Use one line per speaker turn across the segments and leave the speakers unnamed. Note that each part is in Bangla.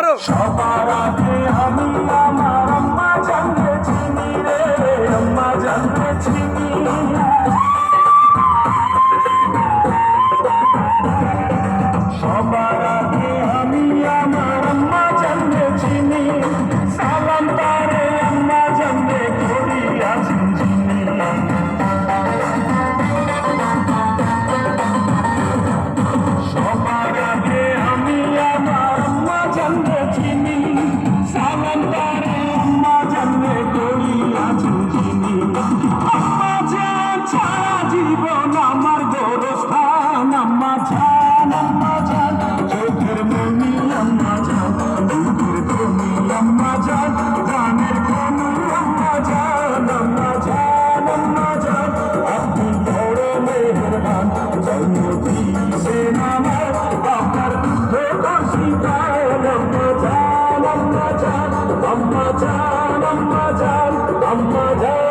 আরো
সবার আগে আমি আমার আম্মা জানতে চিনি রে, আম্মা জানতে চিনি। সবার আগে আমি আমার আম্মা জানতে চিনি, সালাম তারে আম্মা জানতে করি আছেন চিনি। সবার আগে আমি আমার আম্মা জানতে চিনি, সালাম তারে আম্মা জানতে করি আছেন চিনি। আম্মা জান ছাড়া জীবন আমার গোরস্থান, আম্মা জান, আম্মা জান চোখের মনি, আম্মা জান দুধের ধনি, আম্মা জান প্রাণের খনি, আম্মা জান, আম্মা জান, আম্মা জান আপনি বড় মেহেরবান, জন্ম দিয়েছেন আমার আপনার দুঃখ শিকার। আম্মা জান, আম্মা জান, আম্মা জান, আম্মা জান, আম্মা জান।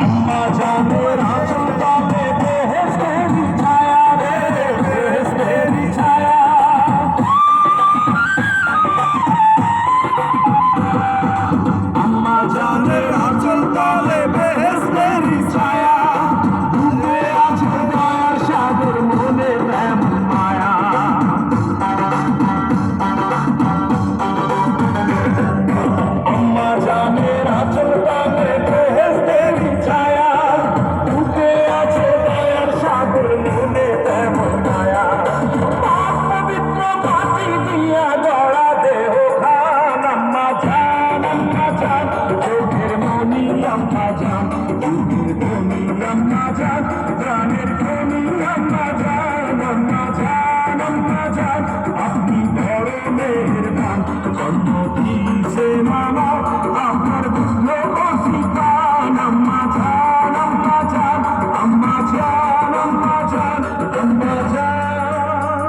আম্মা জানের আঁচল তলে বেহেশতেরি ছায়া রে, বেহেশতেরি ছায়া। আম্মা জানের আঁচল তলে বেহেশতেরি ছায়া, ডুবে আছে দয়ার সাগর মনে এমন মায়া। আম্মা জানের আঁচল তলে বেহেশতেরি ছায়া, ডুবে আছে দয়ার সাগর মনে এমন মায়া। পাক পবিত্র মাটি দিয়া গড়া দেহ খান, আম্মা জান, আম্মা জান চোখের মনি, আম্মা জান দুধের ধনি, আম্মা জান প্রাণের খনি, আম্মা জান, আম্মা জান, আম্মা জান আপনি বড় মেহেরবান, জন্ম দিয়েছেন আমার আপনার দুঃখ শিকার। আম্মা জান, আম্মা জান, আম্মা জান, আম্মা জান, আম্মা জান।